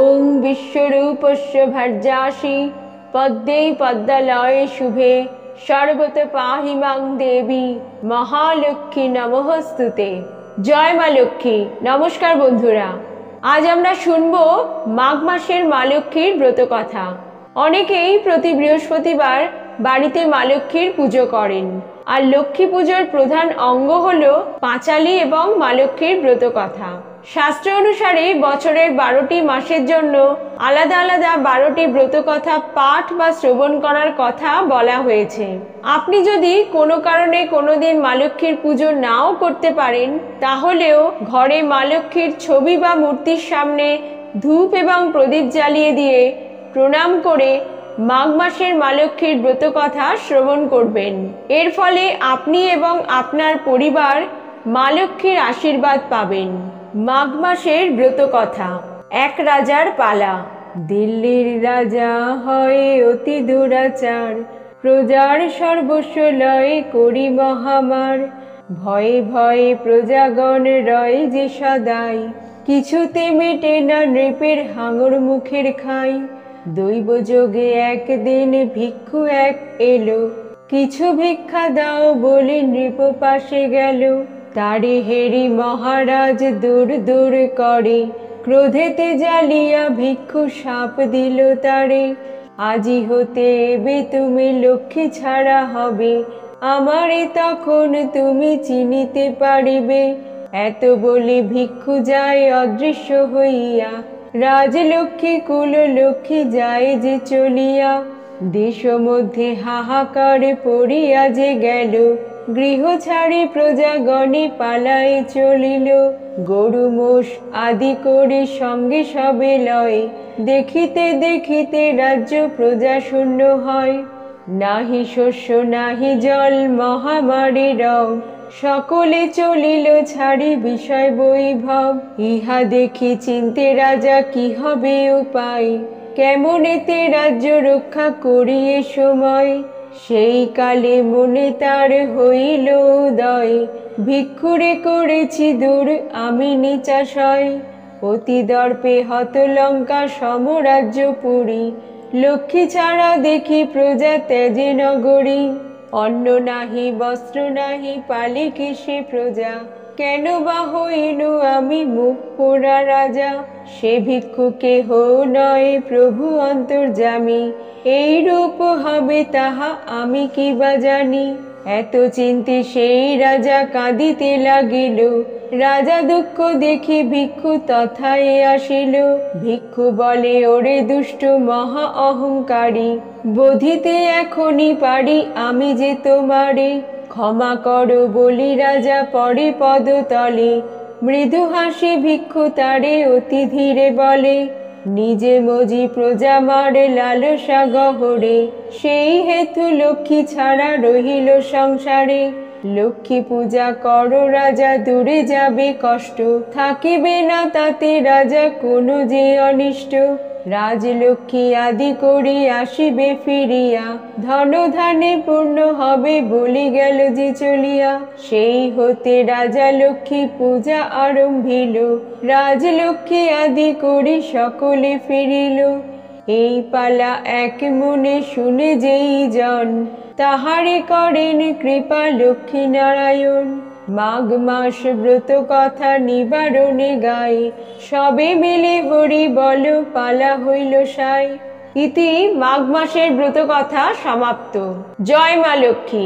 ওং বিশ্বরূপস্য ভার্যাসি পদ্মে পদ্মালয়ে শুভে সর্বত পাহি মাং দেবী মহালক্ষ্মী নমস্তুতে। জয় মা লক্ষ্মী। নমস্কার বন্ধুরা, আজ আমরা শুনবো মাঘ মাসের মা লক্ষ্মীর ব্রত কথা। অনেকেই প্রতি বৃহস্পতিবার বাড়িতে মা লক্ষ্মীর পুজো করেন, আর লক্ষ্মী পুজোর প্রধান অঙ্গ হলো পাঁচালী এবং মা লক্ষ্মীর ব্রত কথা। শাস্ত্র অনুসারে বছরের 12টি মাসের জন্য আলাদা আলাদা 12টি ব্রত কথা পাঠ বা শ্রবণ করার কথা বলা হয়েছে। আপনি যদি কোনো কারণে কোনোদিন মা লক্ষ্মীর পুজো নাও করতে পারেন, তাহলেও ঘরে মা লক্ষ্মীর ছবি বা মূর্তির সামনে ধূপ এবং প্রদীপ জ্বালিয়ে দিয়ে প্রণাম করে মাঘ মাসের মা লক্ষ্মীর ব্রত কথা শ্রবণ করবেন। এর ফলে আপনি এবং আপনার পরিবার মা লক্ষ্মীর আশীর্বাদ পাবেন। মাঘ মাসের ব্রত কথা। এক রাজার পালা। দিল্লির রাজা হয় অতি দুরাচার, প্রজার সর্বস্ব লয় করি মহামার। ভয়ে ভয়ে প্রজাগণ রয় যে সদাই, কিছুতে মেটে না নৃপের হাঙর মুখের খাই। দৈব যোগে একদিন ভিক্ষু এক এলো, কিছু ভিক্ষা দাও বলে নৃপ পাশে গেল। তারে হেরি মহারাজ দূর দূর করে, ক্রোধেতে জ্বালিয়া ভিক্ষু সাপ দিল তারে। আজি হতে এবে তুমি লক্ষ্মী ছাড়া হবে, আমারে তখন তুমি চিনিতে পারিবে। এত বলে ভিক্ষু যায় অদৃশ্য হইয়া, রাজলক্ষ্মী কুল লক্ষ্মী যায় যে চলিয়া। দেশ মধ্যে হাহাকার পড়িয়া যে গেল, গৃহ ছাড়ি প্রজাগণে পালায়ে চলিল। গরু মোষ আদি করে সঙ্গে সবে লয়, দেখিতে দেখিতে রাজ্য প্রজা শূন্য হয়। নাহি শস্য নাহি জল মহামারী রব, সকলে চলিল ছাড়ি বিষয় বৈভব। ইহা দেখি চিন্তে রাজা কি হবে উপায়, কেমনেতে রাজ্য রক্ষা করিয়ে সময়। সেই কালে মনে তার হইল উদয়, ভিক্ষুরে করেছি দূর আমি নিচাশয়। অতি দর্পে হত লঙ্কা সমরাজ্য পুরী, লক্ষ্মী ছাড়া দেখি প্রজা ত্যাজে নগরী। অন্ন নাহি বস্ত্র নাহি পালি কিসে প্রজা, কেন বা হইল আমি মুখ পোড়া রাজা। সে ভিক্ষু কেহ নয় প্রভু অন্তর্যামী, এই রূপ হবে তাহা আমি কি বা জানি। এত চিন্তে সেই রাজা কাঁদিতে লাগিল, রাজা দুঃখ দেখি ভিক্ষু তথায় আসিল। ভিক্ষু বলে ওরে দুষ্ট মহা অহংকারী, বোধিতে এখনই পারি আমি যে তোমারে। ক্ষমা করো বলি রাজা পড়ে পদতলে, মৃদু হাসি ভিক্ষু তারে অতি ধীরে বলে। নিজে মজি প্রজা মারে লালসা গহরে, সেই হেতু লক্ষ্মী ছাড়া রহিল সংসারে। লক্ষ্মী পূজা করো রাজা দূরে যাবে কষ্ট, থাকিবে না তাতে রাজা কোনো যে অনিষ্ট। রাজলক্ষ্মী আদি করি আসিবে ফিরিয়া, ধন ধানে পূর্ণ হবে বলি গেল যে চলিয়া। সেই হতে রাজা লক্ষ্মী পূজা আরম্ভিল, রাজলক্ষ্মী আদি করি সকলে ফিরিল। এই পালা এক মনে শুনে যেই জন, তাহারে করেন কৃপা লক্ষ্মী নারায়ণ। মাঘ মাস ব্রত কথা নিবারণে গাই, সবে মিলে হরি বল পালা হইল সাই। ইতি মাঘ মাসের ব্রত কথা সমাপ্ত। জয় মা লক্ষ্মী।